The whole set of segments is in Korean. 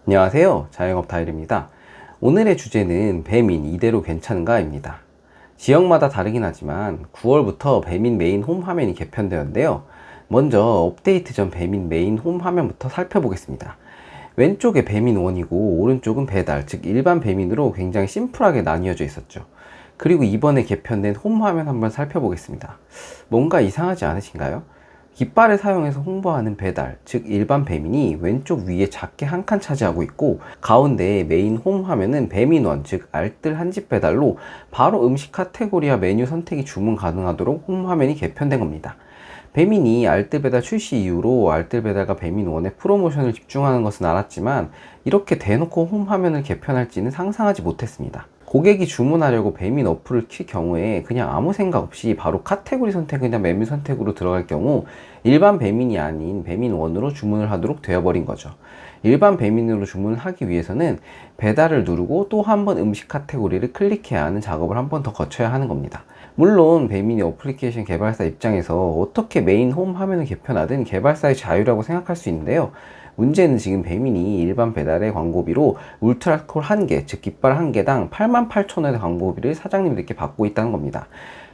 안녕하세요. 자영업 다일입니다. 오늘의 주제는 배민 이대로 괜찮은가입니다. 지역마다 다르긴 하지만 9월부터 배민 메인 홈 화면이 개편되었는데요. 먼저 업데이트 전 배민 메인 홈 화면부터 살펴보겠습니다. 왼쪽에 배민 1이고 오른쪽은 배달, 즉 일반 배민으로 굉장히 심플하게 나뉘어져 있었죠. 그리고 이번에 개편된 홈 화면 한번 살펴보겠습니다. 뭔가 이상하지 않으신가요? 깃발을 사용해서 홍보하는 배달, 즉 일반 배민이 왼쪽 위에 작게 한 칸 차지하고 있고, 가운데에 메인 홈 화면은 배민원, 즉 알뜰 한집 배달로 바로 음식 카테고리와 메뉴 선택이 주문 가능하도록 홈 화면이 개편된 겁니다. 배민이 알뜰 배달 출시 이후로 알뜰 배달과 배민원의 프로모션을 집중하는 것은 알았지만, 이렇게 대놓고 홈 화면을 개편할지는 상상하지 못했습니다. 고객이 주문하려고 배민 어플을 킬 경우에 그냥 아무 생각 없이 바로 카테고리 선택이나 메뉴 선택으로 들어갈 경우 일반 배민이 아닌 배민1으로 주문을 하도록 되어버린 거죠. 일반 배민으로 주문을 하기 위해서는 배달을 누르고 또 한 번 음식 카테고리를 클릭해야 하는 작업을 한 번 더 거쳐야 하는 겁니다. 물론 배민이 어플리케이션 개발사 입장에서 어떻게 메인 홈 화면을 개편하든 개발사의 자유라고 생각할 수 있는데요. 문제는 지금 배민이 일반 배달의 광고비로 울트라콜 1개, 즉 깃발 1개당 88,000원의 광고비를 사장님들께 받고 있다는 겁니다.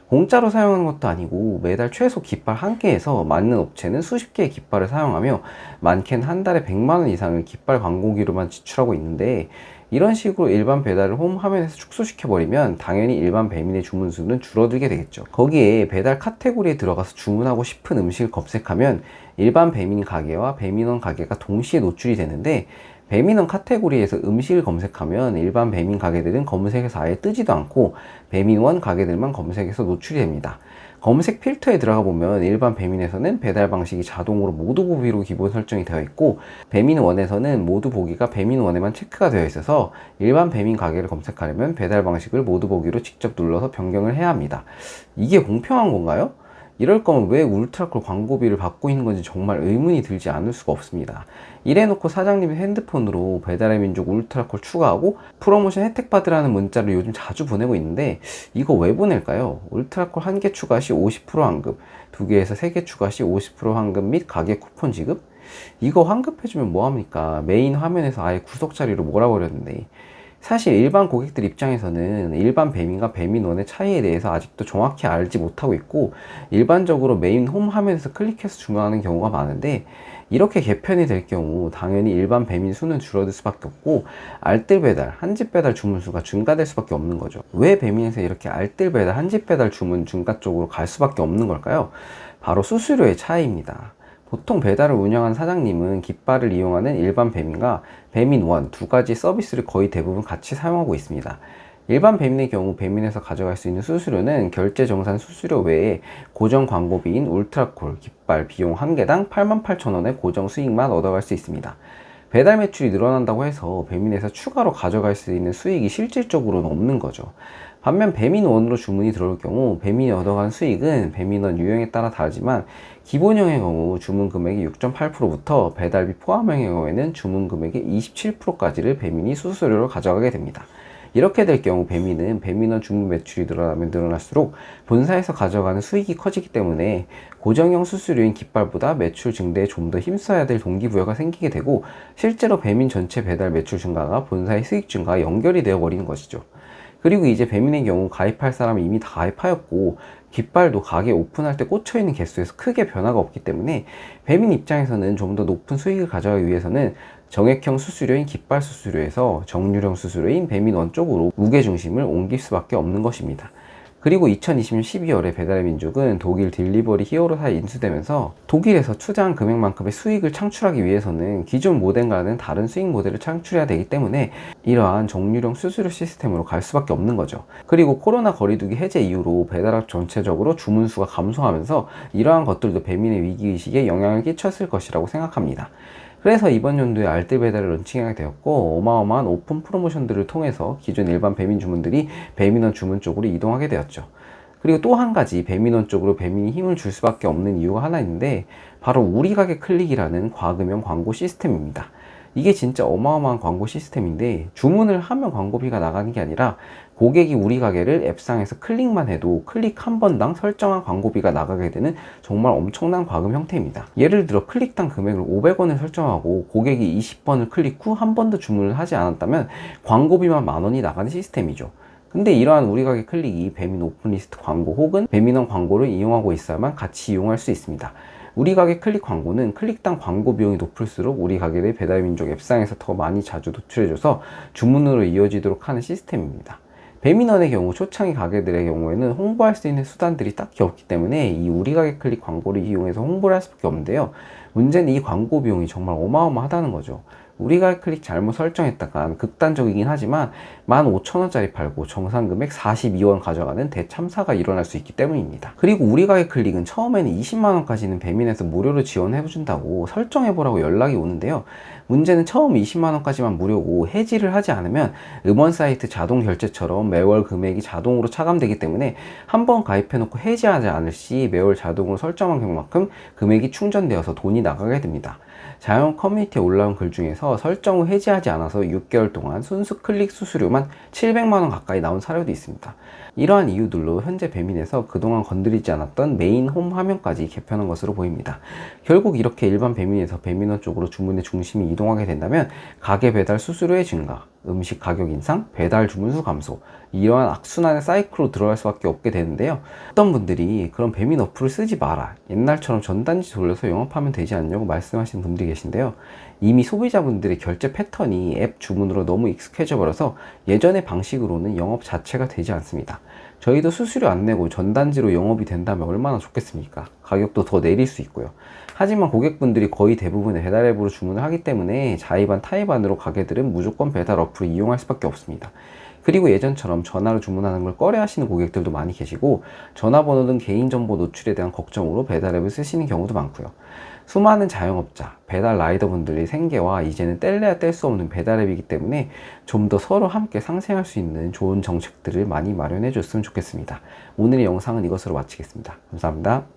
공짜로 사용하는 것도 아니고 매달 최소 깃발 1개에서 많은 업체는 수십 개의 깃발을 사용하며 많게는 한 달에 100만원 이상을 깃발 광고비로만 지출하고 있는데, 이런 식으로 일반 배달을 홈 화면에서 축소시켜버리면 당연히 일반 배민의 주문 수는 줄어들게 되겠죠. 거기에 배달 카테고리에 들어가서 주문하고 싶은 음식을 검색하면 일반 배민 가게와 배민원 가게가 동시에 노출이 되는데, 배민원 카테고리에서 음식을 검색하면 일반 배민 가게들은 검색에서 아예 뜨지도 않고 배민원 가게들만 검색에서 노출이 됩니다. 검색 필터에 들어가 보면 일반 배민에서는 배달 방식이 자동으로 모두 보기로 기본 설정이 되어 있고, 배민1에서는 모두 보기가 배민1에만 체크가 되어 있어서 일반 배민 가게를 검색하려면 배달 방식을 모두 보기로 직접 눌러서 변경을 해야 합니다. 이게 공평한 건가요? 이럴 거면 왜 울트라콜 광고비를 받고 있는 건지 정말 의문이 들지 않을 수가 없습니다. 이래놓고 사장님이 핸드폰으로 배달의 민족 울트라콜 추가하고 프로모션 혜택 받으라는 문자를 요즘 자주 보내고 있는데, 이거 왜 보낼까요? 울트라콜 1개 추가 시 50% 환급, 2개에서 3개 추가 시 50% 환급 및 가게 쿠폰 지급? 이거 환급해주면 뭐합니까? 메인 화면에서 아예 구석 자리로 몰아버렸는데. 사실 일반 고객들 입장에서는 일반 배민과 배민원의 차이에 대해서 아직도 정확히 알지 못하고 있고, 일반적으로 메인 홈 화면에서 클릭해서 주문하는 경우가 많은데, 이렇게 개편이 될 경우 당연히 일반 배민 수는 줄어들 수밖에 없고 알뜰 배달, 한집 배달 주문 수가 증가될 수밖에 없는 거죠. 왜 배민에서 이렇게 알뜰 배달, 한집 배달 주문 증가 쪽으로 갈 수밖에 없는 걸까요? 바로 수수료의 차이입니다. 보통 배달을 운영하는 사장님은 깃발을 이용하는 일반 배민과 배민1 두 가지 서비스를 거의 대부분 같이 사용하고 있습니다. 일반 배민의 경우 배민에서 가져갈 수 있는 수수료는 결제 정산 수수료 외에 고정 광고비인 울트라콜 깃발 비용 1개당 88,000원의 고정 수익만 얻어갈 수 있습니다. 배달 매출이 늘어난다고 해서 배민에서 추가로 가져갈 수 있는 수익이 실질적으로는 없는 거죠. 반면 배민1으로 주문이 들어올 경우 배민이 얻어가는 수익은 배민1 유형에 따라 다르지만, 기본형의 경우 주문 금액의 6.8%부터 배달비 포함형의 경우에는 주문 금액의 27%까지를 배민이 수수료로 가져가게 됩니다. 이렇게 될 경우 배민은 배민원 주문 매출이 늘어나면 늘어날수록 본사에서 가져가는 수익이 커지기 때문에 고정형 수수료인 깃발보다 매출 증대에 좀 더 힘써야 될 동기부여가 생기게 되고, 실제로 배민 전체 배달 매출 증가가 본사의 수익 증가와 연결이 되어 버리는 것이죠. 그리고 이제 배민의 경우 가입할 사람은 이미 다 가입하였고, 깃발도 가게 오픈할 때 꽂혀있는 개수에서 크게 변화가 없기 때문에 배민 입장에서는 좀 더 높은 수익을 가져가기 위해서는 정액형 수수료인 깃발 수수료에서 정률형 수수료인 배민1 쪽으로 무게중심을 옮길 수밖에 없는 것입니다. 그리고 2020년 12월에 배달의 민족은 독일 딜리버리 히어로사에 인수되면서 독일에서 투자한 금액만큼의 수익을 창출하기 위해서는 기존 모델과는 다른 수익 모델을 창출해야 되기 때문에 이러한 정률형 수수료 시스템으로 갈 수밖에 없는 거죠. 그리고 코로나 거리두기 해제 이후로 배달업 전체적으로 주문 수가 감소하면서 이러한 것들도 배민의 위기의식에 영향을 끼쳤을 것이라고 생각합니다. 그래서 이번 연도에 알뜰 배달을 런칭하게 되었고, 어마어마한 오픈 프로모션들을 통해서 기존 일반 배민 주문들이 배민원 주문 쪽으로 이동하게 되었죠. 그리고 또 한 가지 배민원 쪽으로 배민이 힘을 줄 수밖에 없는 이유가 하나 있는데, 바로 우리 가게 클릭이라는 과금형 광고 시스템입니다. 이게 진짜 어마어마한 광고 시스템인데, 주문을 하면 광고비가 나가는 게 아니라 고객이 우리 가게를 앱상에서 클릭만 해도 클릭 한 번당 설정한 광고비가 나가게 되는 정말 엄청난 과금 형태입니다. 예를 들어 클릭당 금액을 500원을 설정하고 고객이 20번을 클릭 후 한 번도 주문을 하지 않았다면 광고비만 10,000원이 나가는 시스템이죠. 근데 이러한 우리 가게 클릭이 배민 오픈리스트 광고 혹은 배민원 광고를 이용하고 있어야만 같이 이용할 수 있습니다. 우리 가게 클릭 광고는 클릭당 광고 비용이 높을수록 우리 가게를 배달민족 앱상에서 더 많이 자주 노출해줘서 주문으로 이어지도록 하는 시스템입니다. 배민원의 경우 초창기 가게들의 경우에는 홍보할 수 있는 수단들이 딱히 없기 때문에 이 우리 가게 클릭 광고를 이용해서 홍보를 할 수밖에 없는데요. 문제는 이 광고 비용이 정말 어마어마하다는 거죠. 우리가 클릭 잘못 설정했다간 극단적이긴 하지만 15,000원짜리 팔고 정상 금액 42원 가져가는 대참사가 일어날 수 있기 때문입니다. 그리고 우리가게 클릭은 처음에는 20만원까지는 배민에서 무료로 지원해준다고 설정해보라고 연락이 오는데요. 문제는 처음 20만원까지만 무료고 해지를 하지 않으면 음원 사이트 자동 결제처럼 매월 금액이 자동으로 차감되기 때문에 한번 가입해놓고 해지하지 않을 시 매월 자동으로 설정한 경만큼 금액이 충전되어서 돈이 나가게 됩니다. 자영 커뮤니티에 올라온 글 중에서 설정 후 해지하지 않아서 6개월 동안 순수 클릭 수수료만 700만원 가까이 나온 사례도 있습니다. 이러한 이유들로 현재 배민에서 그동안 건드리지 않았던 메인 홈 화면까지 개편한 것으로 보입니다. 결국 이렇게 일반 배민에서 배민원 쪽으로 주문의 중심이 이동하게 된다면 가게 배달 수수료의 증가, 음식 가격 인상, 배달 주문수 감소, 이러한 악순환의 사이클로 들어갈 수밖에 없게 되는데요. 어떤 분들이 그런 배민 어플을 쓰지 마라, 옛날처럼 전단지 돌려서 영업하면 되지 않냐고 말씀하시는 분들이 계신데요. 이미 소비자분들의 결제 패턴이 앱 주문으로 너무 익숙해져 버려서 예전의 방식으로는 영업 자체가 되지 않습니다. 저희도 수수료 안 내고 전단지로 영업이 된다면 얼마나 좋겠습니까? 가격도 더 내릴 수 있고요. 하지만 고객분들이 거의 대부분의 배달 앱으로 주문을 하기 때문에 자의반 타의반으로 가게들은 무조건 배달 어플을 이용할 수밖에 없습니다. 그리고 예전처럼 전화로 주문하는 걸 꺼려 하시는 고객들도 많이 계시고, 전화번호 등 개인정보 노출에 대한 걱정으로 배달 앱을 쓰시는 경우도 많고요. 수많은 자영업자, 배달 라이더분들의 생계와 이제는 뗄래야 뗄 수 없는 배달 앱이기 때문에 좀 더 서로 함께 상생할 수 있는 좋은 정책들을 많이 마련해 줬으면 좋겠습니다. 오늘의 영상은 이것으로 마치겠습니다. 감사합니다.